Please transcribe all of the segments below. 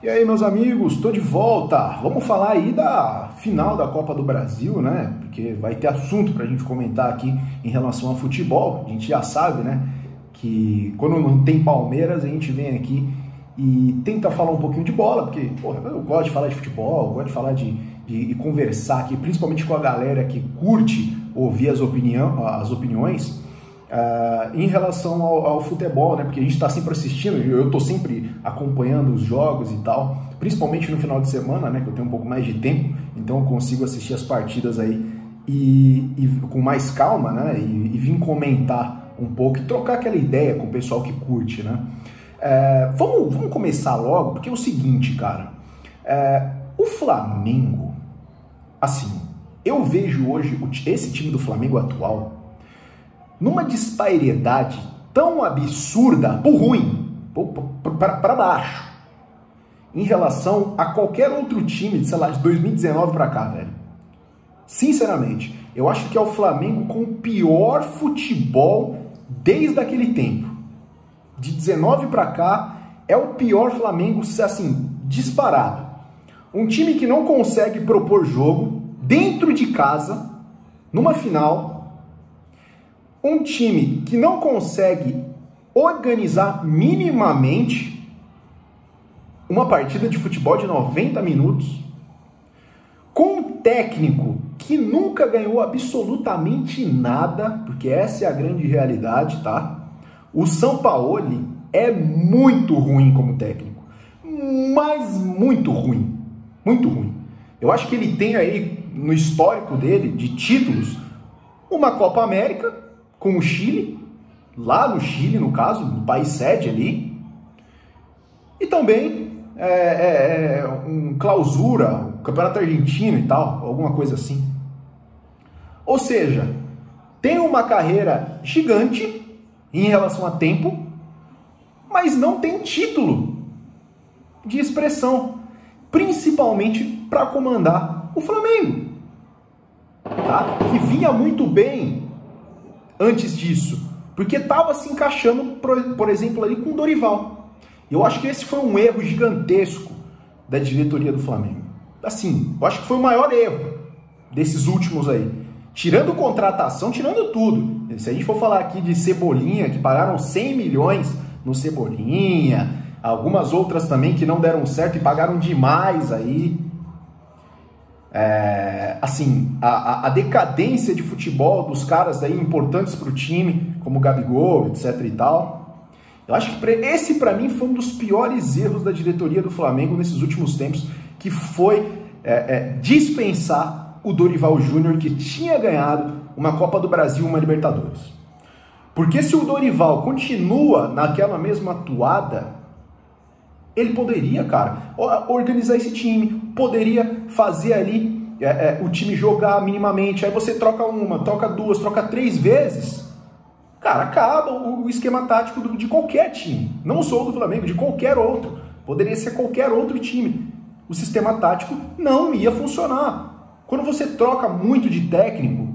E aí, meus amigos, estou de volta. Vamos falar aí da final da Copa do Brasil, né? Porque vai ter assunto para a gente comentar aqui em relação a futebol. A gente já sabe, né? Que quando não tem Palmeiras, a gente vem aqui e tenta falar um pouquinho de bola, porque porra, eu gosto de falar de futebol, eu gosto de falar de conversar aqui, principalmente com a galera que curte ouvir as opiniões. Em relação ao futebol, né? Porque a gente está sempre assistindo, eu estou sempre acompanhando os jogos e tal, principalmente no final de semana, né? Que eu tenho um pouco mais de tempo, então eu consigo assistir as partidas aí e com mais calma, né? E vim comentar um pouco e trocar aquela ideia com o pessoal que curte, né? Vamos começar logo, porque é o seguinte, cara, o Flamengo, assim, eu vejo hoje esse time do Flamengo atual numa disparidade tão absurda, por ruim, para baixo, em relação a qualquer outro time, sei lá, de 2019 para cá, velho. Sinceramente, eu acho que é o Flamengo com o pior futebol desde aquele tempo. De 19 para cá, é o pior Flamengo, assim, disparado. Um time que não consegue propor jogo dentro de casa, numa final. Um time que não consegue organizar minimamente uma partida de futebol de 90 minutos, com um técnico que nunca ganhou absolutamente nada, porque essa é a grande realidade, tá? O Sampaoli é muito ruim como técnico, mas muito ruim, muito ruim. Eu acho que ele tem aí no histórico dele de títulos uma Copa América com o Chile, lá no Chile, no caso, no país sede ali, e também um clausura, um campeonato argentino e tal, alguma coisa assim. Ou seja, tem uma carreira gigante em relação a tempo, mas não tem título de expressão, principalmente para comandar o Flamengo, tá? Que vinha muito bem antes disso, porque estava se encaixando, por exemplo, ali com o Dorival. Eu acho que esse foi um erro gigantesco da diretoria do Flamengo. Assim, eu acho que foi o maior erro desses últimos aí. Tirando contratação, tirando tudo. Se a gente for falar aqui de Cebolinha, que pagaram 100 milhões no Cebolinha, algumas outras também que não deram certo e pagaram demais aí. Assim, a decadência de futebol dos caras aí importantes para o time, como o Gabigol, etc e tal. Eu acho que esse para mim foi um dos piores erros da diretoria do Flamengo nesses últimos tempos, que foi dispensar o Dorival Júnior, que tinha ganhado uma Copa do Brasil e uma Libertadores. Porque se o Dorival continua naquela mesma atoada, ele poderia, cara, organizar esse time, poderia fazer ali o time jogar minimamente, aí você troca uma, troca duas, troca 3 vezes, cara, acaba o esquema tático de qualquer time, não só do Flamengo, de qualquer outro, poderia ser qualquer outro time, o sistema tático não ia funcionar. Quando você troca muito de técnico,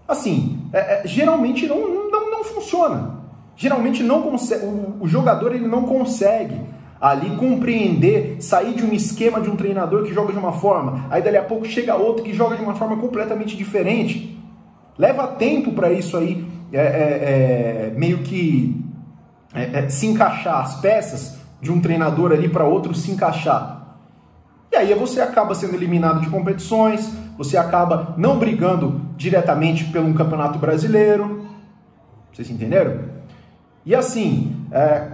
assim, geralmente não funciona, geralmente não consegue, o jogador ele não consegue ali compreender, sair de um esquema de um treinador que joga de uma forma, aí dali a pouco chega outro que joga de uma forma completamente diferente. Leva tempo para isso aí, meio que se encaixar, as peças de um treinador ali para outro se encaixar. E aí você acaba sendo eliminado de competições, você acaba não brigando diretamente pelo campeonato brasileiro. Vocês entenderam? E assim,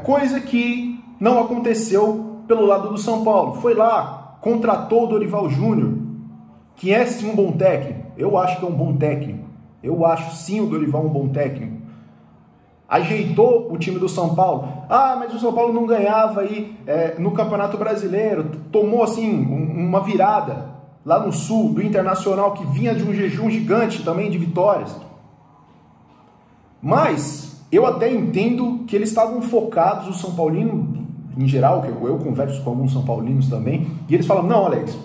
coisa que não aconteceu pelo lado do São Paulo. Foi lá, contratou o Dorival Júnior, que é sim um bom técnico. Eu acho que é um bom técnico. Eu acho sim o Dorival um bom técnico. Ajeitou o time do São Paulo. Ah, mas o São Paulo não ganhava aí no Campeonato Brasileiro. Tomou assim uma virada lá no Sul, do Internacional, que vinha de um jejum gigante também de vitórias. Mas eu até entendo que eles estavam focados, o São Paulino em geral, que eu converso com alguns São Paulinos também, e eles falam, não, Alex,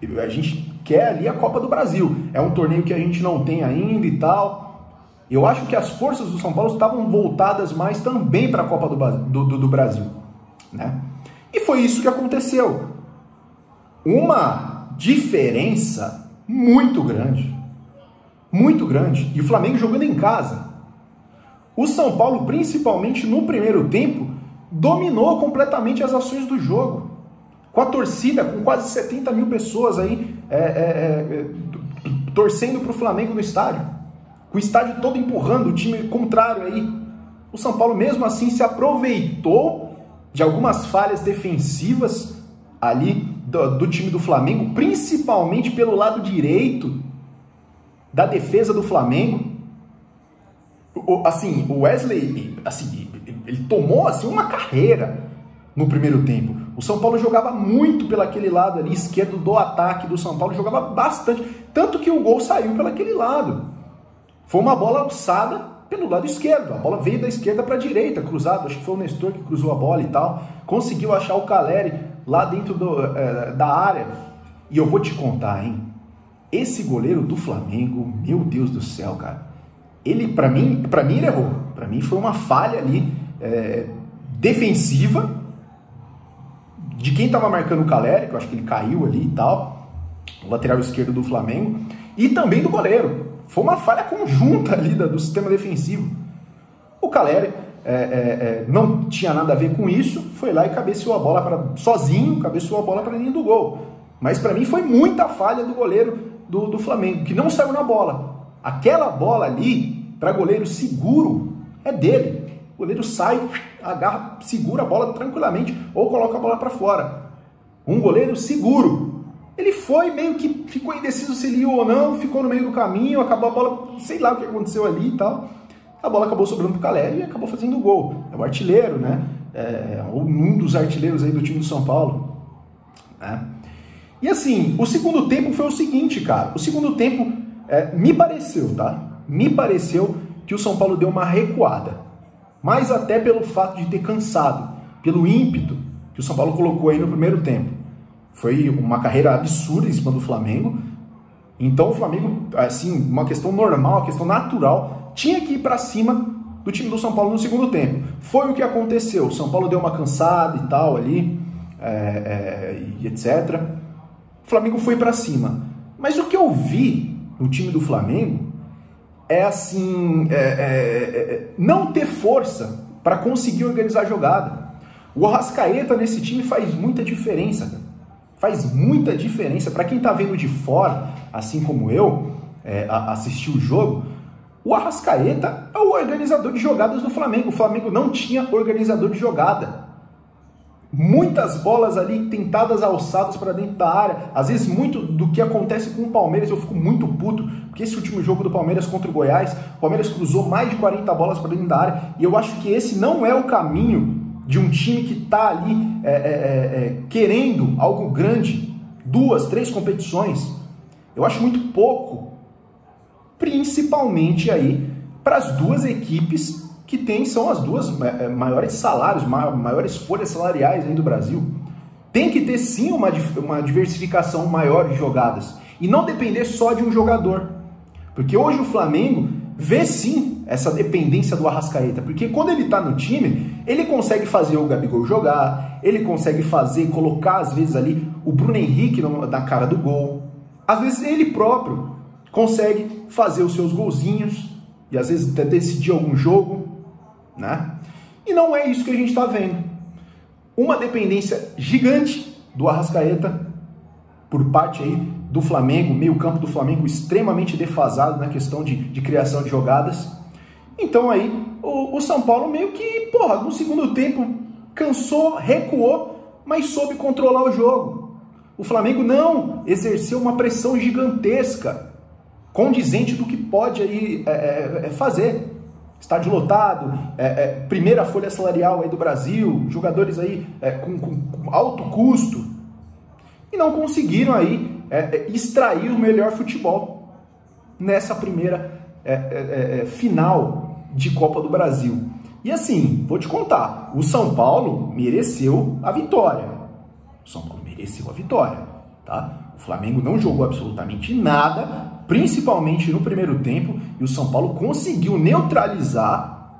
a gente quer ali a Copa do Brasil, é um torneio que a gente não tem ainda e tal. Eu acho que as forças do São Paulo estavam voltadas mais também para a Copa do Brasil, né? E foi isso que aconteceu. Uma diferença muito grande. Muito grande. E o Flamengo jogando em casa. O São Paulo, principalmente no primeiro tempo, dominou completamente as ações do jogo. Com a torcida, com quase 70 mil pessoas aí torcendo para o Flamengo no estádio. Com o estádio todo empurrando o time contrário aí. O São Paulo, mesmo assim, se aproveitou de algumas falhas defensivas ali do time do Flamengo, principalmente pelo lado direito da defesa do Flamengo. Assim, o Wesley, assim, ele tomou assim, uma carreira no primeiro tempo. O São Paulo jogava muito pelaquele lado ali, esquerdo do ataque do São Paulo, jogava bastante, tanto que o gol saiu pelaquele lado. Foi uma bola alçada pelo lado esquerdo, a bola veio da esquerda para a direita, cruzado, acho que foi o Nestor que cruzou a bola e tal, conseguiu achar o Caleri lá dentro da área. E eu vou te contar, hein, esse goleiro do Flamengo, meu Deus do céu, cara, ele, para mim ele errou, para mim foi uma falha ali, defensiva, de quem estava marcando o Caleri, que eu acho que ele caiu ali e tal, o lateral esquerdo do Flamengo, e também do goleiro. Foi uma falha conjunta ali do sistema defensivo. O Caleri não tinha nada a ver com isso, foi lá e cabeceou a bola sozinho, cabeceou a bola para dentro do gol. Mas para mim foi muita falha do goleiro do Flamengo, que não saiu na bola. Aquela bola ali, para goleiro seguro, é dele. O goleiro sai, agarra, segura a bola tranquilamente ou coloca a bola para fora. Um goleiro seguro. Ele foi meio que ficou indeciso se ele ia ou não, ficou no meio do caminho, acabou a bola, sei lá o que aconteceu ali e tal. A bola acabou sobrando pro Caleri e acabou fazendo o gol. É o artilheiro, né? Um dos artilheiros aí do time do São Paulo. Né? E assim, o segundo tempo foi o seguinte, cara. O segundo tempo, me pareceu, tá? Me pareceu que o São Paulo deu uma recuada. Mas até pelo fato de ter cansado, pelo ímpeto que o São Paulo colocou aí no primeiro tempo. Foi uma carreira absurda em cima do Flamengo. Então o Flamengo, assim, uma questão normal, uma questão natural, tinha que ir para cima do time do São Paulo no segundo tempo. Foi o que aconteceu. O São Paulo deu uma cansada e tal ali, e etc. O Flamengo foi para cima. Mas o que eu vi no time do Flamengo é assim, não ter força para conseguir organizar a jogada. O Arrascaeta nesse time faz muita diferença, cara. Faz muita diferença. Para quem tá vendo de fora, assim como eu, assistir o jogo, o Arrascaeta é o organizador de jogadas do Flamengo. O Flamengo não tinha organizador de jogada. Muitas bolas ali tentadas alçadas para dentro da área. Às vezes muito do que acontece com o Palmeiras eu fico muito puto, porque esse último jogo do Palmeiras contra o Goiás, o Palmeiras cruzou mais de 40 bolas para dentro da área, e eu acho que esse não é o caminho de um time que está ali querendo algo grande, 2, 3 competições. Eu acho muito pouco, principalmente aí para as duas equipes que são as duas maiores salários, maiores folhas salariais aí do Brasil. Tem que ter sim uma diversificação maior de jogadas e não depender só de um jogador, porque hoje o Flamengo vê sim essa dependência do Arrascaeta, porque quando ele tá no time, ele consegue fazer o Gabigol jogar, ele consegue colocar às vezes ali o Bruno Henrique na cara do gol, às vezes ele próprio consegue fazer os seus golzinhos e às vezes até decidir algum jogo, né? E não é isso que a gente está vendo. Uma dependência gigante do Arrascaeta por parte aí do Flamengo, meio campo do Flamengo extremamente defasado na questão de criação de jogadas. Então aí o São Paulo meio que, no segundo tempo cansou, recuou, mas soube controlar o jogo. O Flamengo não exerceu uma pressão gigantesca, condizente do que pode aí fazer. Estádio lotado, primeira folha salarial aí do Brasil, jogadores aí com alto custo, e não conseguiram aí extrair o melhor futebol nessa primeira final de Copa do Brasil. E assim, vou te contar, o São Paulo mereceu a vitória. O São Paulo mereceu a vitória, tá? O Flamengo não jogou absolutamente nada, principalmente no primeiro tempo, e o São Paulo conseguiu neutralizar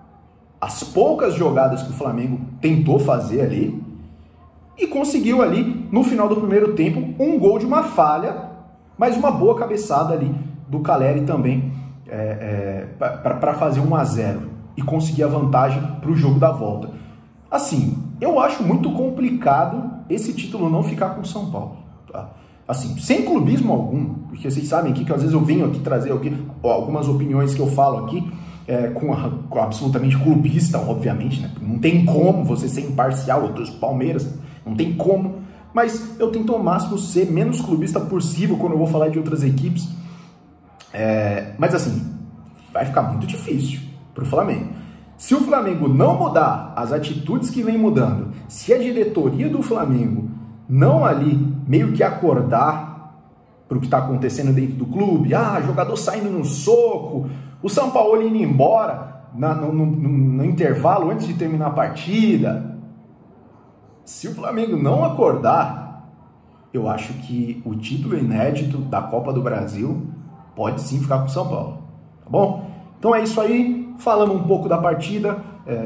as poucas jogadas que o Flamengo tentou fazer ali, e conseguiu ali, no final do primeiro tempo, um gol de uma falha, mas uma boa cabeçada ali do Caleri também, para fazer 1-0 e conseguir a vantagem para o jogo da volta. Assim, eu acho muito complicado esse título não ficar com o São Paulo, tá? Assim, sem clubismo algum, porque vocês sabem aqui que às vezes eu venho aqui trazer algumas opiniões que eu falo aqui, com absolutamente clubista, obviamente, né? Não tem como você ser imparcial, eu torço Palmeiras, não tem como, mas eu tento ao máximo ser menos clubista possível quando eu vou falar de outras equipes, mas assim, vai ficar muito difícil pro Flamengo. Se o Flamengo não mudar as atitudes que vem mudando, se a diretoria do Flamengo não ali meio que acordar para o que está acontecendo dentro do clube, jogador saindo no soco, o São Paulo indo embora no intervalo antes de terminar a partida. Se o Flamengo não acordar, eu acho que o título inédito da Copa do Brasil pode sim ficar com o São Paulo, tá bom? Então é isso aí, falamos um pouco da partida,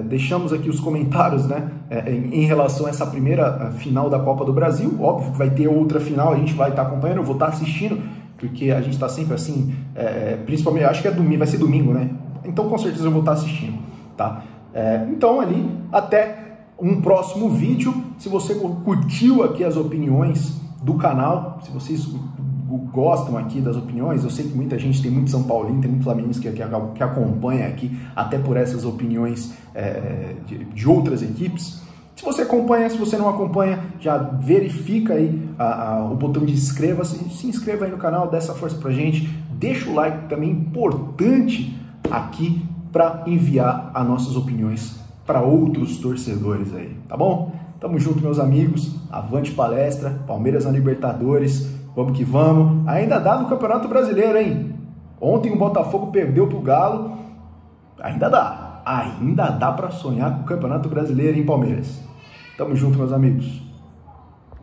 deixamos aqui os comentários, né, em relação a essa primeira final da Copa do Brasil. Óbvio que vai ter outra final, a gente vai estar acompanhando, eu vou estar assistindo, porque a gente está sempre assim, principalmente, acho que vai ser domingo, né? Então com certeza eu vou estar assistindo, tá? Então ali, até um próximo vídeo. Se você curtiu aqui as opiniões do canal, se vocês gostam aqui das opiniões, eu sei que muita gente, tem muito São Paulino, tem muito flamenguista que acompanha aqui, até por essas opiniões de outras equipes. Se você acompanha, se você não acompanha, já verifica aí o botão de inscreva-se, se inscreva aí no canal, dá essa força pra gente, deixa o like também, importante aqui para enviar as nossas opiniões para outros torcedores aí, tá bom? Tamo junto, meus amigos, avante palestra, Palmeiras na Libertadores, vamos que vamos, ainda dá no Campeonato Brasileiro, hein? Ontem o Botafogo perdeu pro Galo, ainda dá para sonhar com o Campeonato Brasileiro, hein, Palmeiras? Tamo junto, meus amigos.